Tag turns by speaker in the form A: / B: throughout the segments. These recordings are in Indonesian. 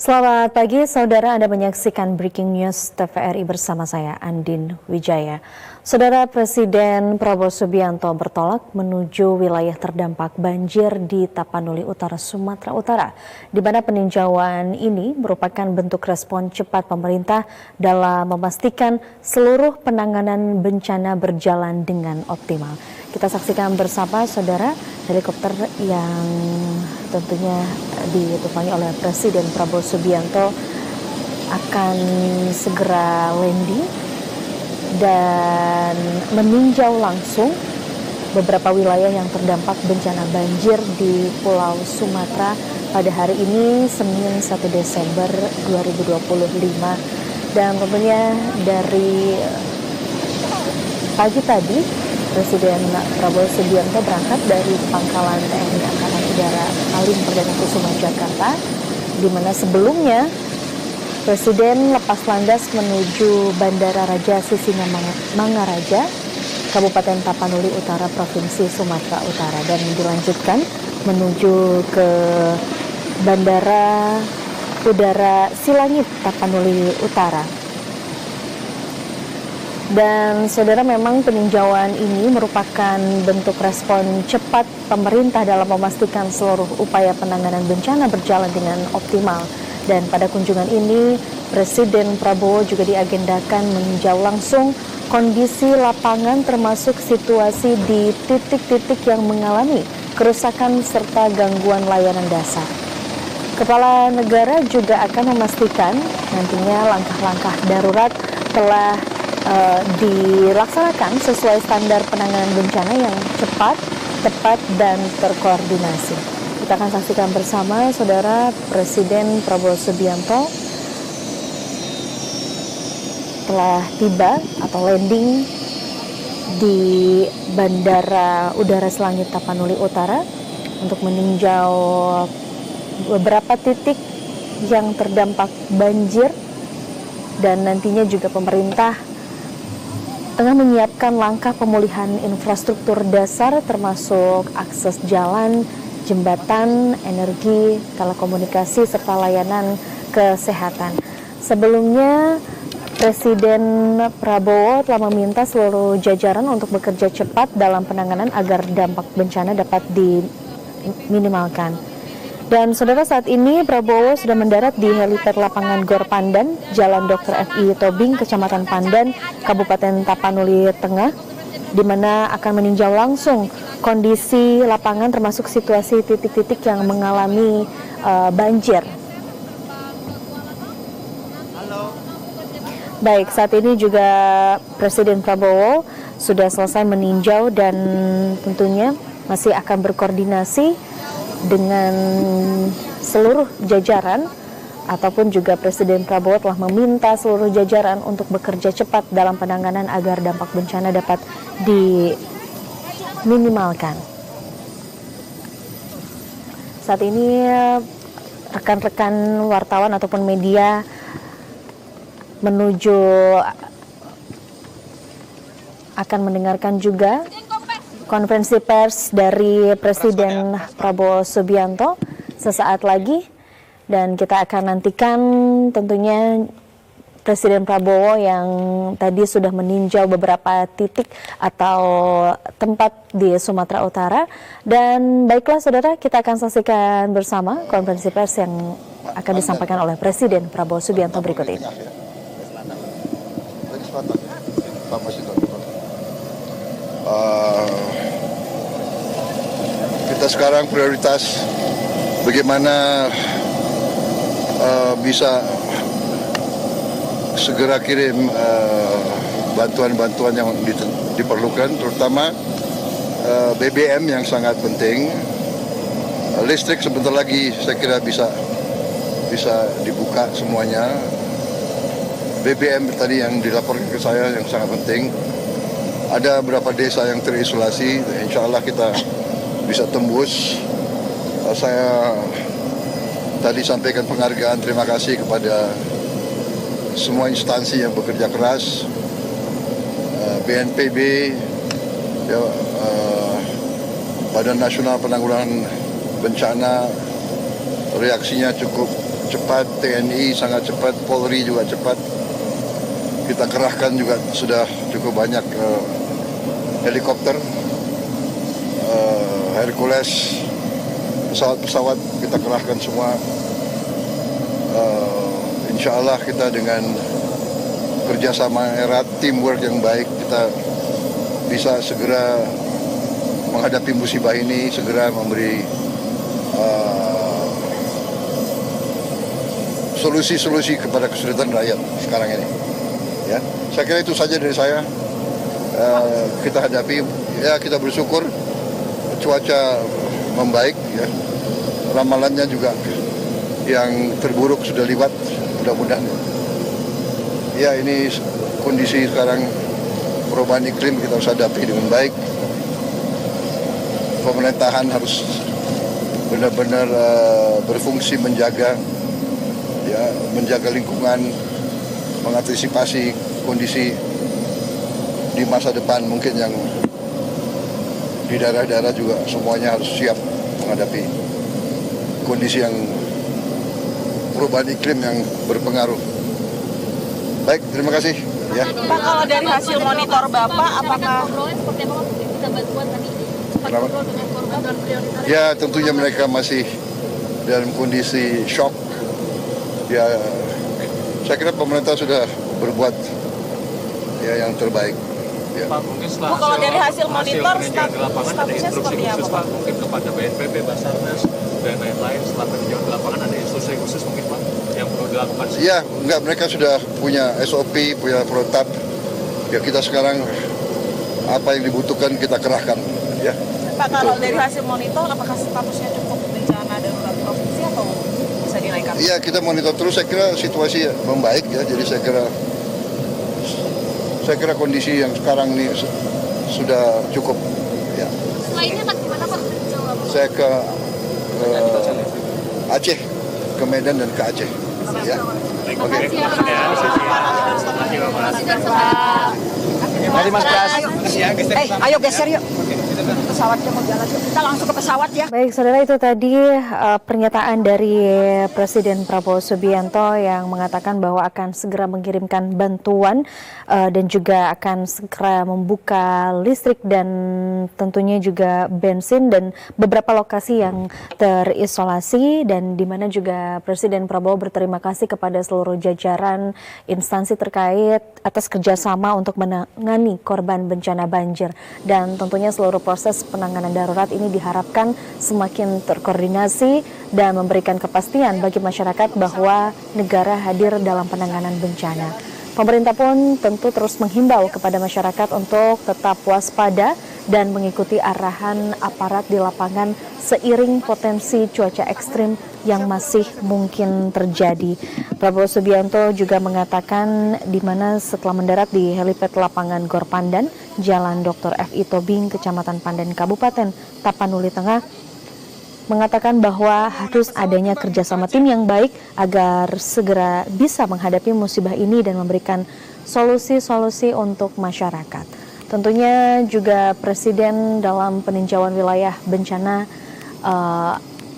A: Selamat pagi, saudara. Anda menyaksikan Breaking News TVRI bersama saya, Andin Wijaya. Saudara, Presiden Prabowo Subianto bertolak menuju wilayah terdampak banjir di Tapanuli Utara, Sumatera Utara, di mana peninjauan ini merupakan bentuk respon cepat pemerintah dalam memastikan seluruh penanganan bencana berjalan dengan optimal. Kita saksikan bersama, saudara, helikopter yang tentunya ditumpangi oleh Presiden Prabowo Subianto akan segera landing dan meninjau langsung beberapa wilayah yang terdampak bencana banjir di Pulau Sumatera pada hari ini, Senin 1 Desember 2025. Dan tentunya dari pagi tadi, Presiden Prabowo Subianto berangkat dari Pangkalan TNI Angkatan Udara Halim Perdana Kusuma, Jakarta, di mana sebelumnya Presiden lepas landas menuju Bandara Raja Sisingamangaraja, Kabupaten Tapanuli Utara, Provinsi Sumatera Utara, dan dilanjutkan menuju ke Bandara Udara Silangit, Tapanuli Utara. Dan saudara, memang peninjauan ini merupakan bentuk respon cepat pemerintah dalam memastikan seluruh upaya penanganan bencana berjalan dengan optimal. Dan pada kunjungan ini, Presiden Prabowo juga diagendakan meninjau langsung kondisi lapangan termasuk situasi di titik-titik yang mengalami kerusakan serta gangguan layanan dasar. Kepala negara juga akan memastikan nantinya langkah-langkah darurat telah dilaksanakan sesuai standar penanganan bencana yang cepat, tepat, dan terkoordinasi. Kita akan saksikan bersama, saudara, Presiden Prabowo Subianto telah tiba atau landing di Bandara Udara Silangit Tapanuli Utara untuk meninjau beberapa titik yang terdampak banjir, dan nantinya juga pemerintah tengah menyiapkan langkah pemulihan infrastruktur dasar termasuk akses jalan, jembatan, energi, telekomunikasi, serta layanan kesehatan. Sebelumnya, Presiden Prabowo telah meminta seluruh jajaran untuk bekerja cepat dalam penanganan agar dampak bencana dapat diminimalkan. Dan saudara, saat ini Prabowo sudah mendarat di helipad lapangan Gor Pandan, Jalan Dr. F.I. Tobing, Kecamatan Pandan, Kabupaten Tapanuli Tengah, di mana akan meninjau langsung kondisi lapangan termasuk situasi titik-titik yang mengalami banjir. Baik, saat ini juga Presiden Prabowo sudah selesai meninjau dan tentunya masih akan berkoordinasi dengan seluruh jajaran, ataupun juga Presiden Prabowo telah meminta seluruh jajaran untuk bekerja cepat dalam penanganan agar dampak bencana dapat diminimalkan. Saat ini rekan-rekan wartawan ataupun media menuju akan mendengarkan juga konferensi pers dari Presiden Prabowo Subianto sesaat lagi, dan kita akan nantikan tentunya Presiden Prabowo yang tadi sudah meninjau beberapa titik atau tempat di Sumatera Utara. Dan baiklah saudara, kita akan saksikan bersama konferensi pers yang akan disampaikan oleh Presiden Prabowo Subianto berikut ini.
B: Kita sekarang prioritas bagaimana bisa segera kirim bantuan-bantuan yang diperlukan, terutama BBM yang sangat penting. Listrik sebentar lagi saya kira bisa dibuka semuanya. BBM tadi yang dilaporkan ke saya yang sangat penting. Ada beberapa desa yang terisolasi, insya Allah kita bisa tembus. Saya tadi sampaikan penghargaan, terima kasih kepada semua instansi yang bekerja keras, BNPB, Badan Nasional Penanggulangan Bencana, reaksinya cukup cepat, TNI sangat cepat, Polri juga cepat. Kita kerahkan juga sudah cukup banyak helikopter, Hercules, pesawat-pesawat kita kerahkan semua. Insya Allah kita dengan kerjasama erat, teamwork yang baik, kita bisa segera menghadapi musibah ini, segera memberi solusi-solusi kepada kesulitan rakyat sekarang ini. Ya, saya kira itu saja dari saya. Kita hadapi, ya kita bersyukur cuaca membaik, ya. Ramalannya juga yang terburuk sudah lewat, mudah-mudahan. Ya, ini kondisi sekarang perubahan iklim kita harus hadapi dengan baik. Pemerintahan harus benar-benar berfungsi menjaga lingkungan, mengantisipasi kondisi di masa depan mungkin yang di daerah-daerah juga semuanya harus siap menghadapi kondisi yang perubahan iklim yang berpengaruh. Baik, terima kasih. Ya.
C: Pak, kalau dari hasil monitor Bapak, apakah
B: ya tentunya mereka masih dalam kondisi shock. Ya, saya kira pemerintah sudah berbuat yang terbaik. Ya.
D: Pak, mungkin setelah
C: kalau dari hasil monitor
D: peninjauan di lapangan ada
C: statusnya
D: instruksi
C: seperti
D: khusus
C: apa,
D: Pak, mungkin kepada BNPB, Basarnas dan lain-lain setelah peninjauan di lapangan ada instruksi khusus mungkin Pak yang perlu dilakukan?
B: Ya, enggak, mereka sudah punya SOP, punya protap. Ya, kita sekarang apa yang dibutuhkan kita kerahkan. Ya.
C: Pak, kalau dari hasil monitor apakah statusnya cukup bencana darurat provinsi atau bisa dinaikkan?
B: Iya, kita monitor terus. Saya kira situasi membaik ya. Jadi saya kira kondisi yang sekarang ini sudah cukup. Ya.
E: Lainnya Pak, gimana Pak?
B: Saya ke Aceh, ke Medan dan ke Aceh. Ya. Oke.
E: Mari Mas Pras.
C: Ayo geser yuk. Pesawatnya mau jalan yuk. Kita langsung ke pesawat ya.
A: Baik, saudara, itu tadi pernyataan dari Presiden Prabowo Subianto yang mengatakan bahwa akan segera mengirimkan bantuan dan juga akan segera membuka listrik dan tentunya juga bensin dan beberapa lokasi yang terisolasi, dan di mana juga Presiden Prabowo berterima kasih kepada seluruh jajaran instansi terkait atas kerjasama untuk menangani korban bencana banjir, dan tentunya seluruh proses penanganan darurat ini diharapkan semakin terkoordinasi dan memberikan kepastian bagi masyarakat bahwa negara hadir dalam penanganan bencana. Pemerintah pun tentu terus menghimbau kepada masyarakat untuk tetap waspada dan mengikuti arahan aparat di lapangan seiring potensi cuaca ekstrim yang masih mungkin terjadi. Prabowo Subianto juga mengatakan di mana setelah mendarat di helipad lapangan Gor Pandan, Jalan Dr. F.I. Tobing, Kecamatan Pandan, Kabupaten Tapanuli Tengah, mengatakan bahwa harus adanya kerjasama tim yang baik agar segera bisa menghadapi musibah ini dan memberikan solusi-solusi untuk masyarakat. Tentunya juga Presiden dalam peninjauan wilayah bencana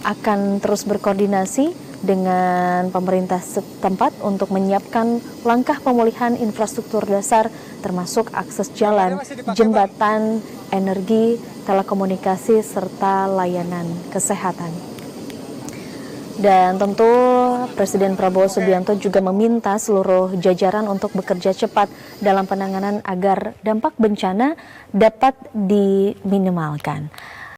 A: akan terus berkoordinasi dengan pemerintah setempat untuk menyiapkan langkah pemulihan infrastruktur dasar termasuk akses jalan, jembatan, energi, telekomunikasi, serta layanan kesehatan. Dan tentu Presiden Prabowo Subianto juga meminta seluruh jajaran untuk bekerja cepat dalam penanganan agar dampak bencana dapat diminimalkan.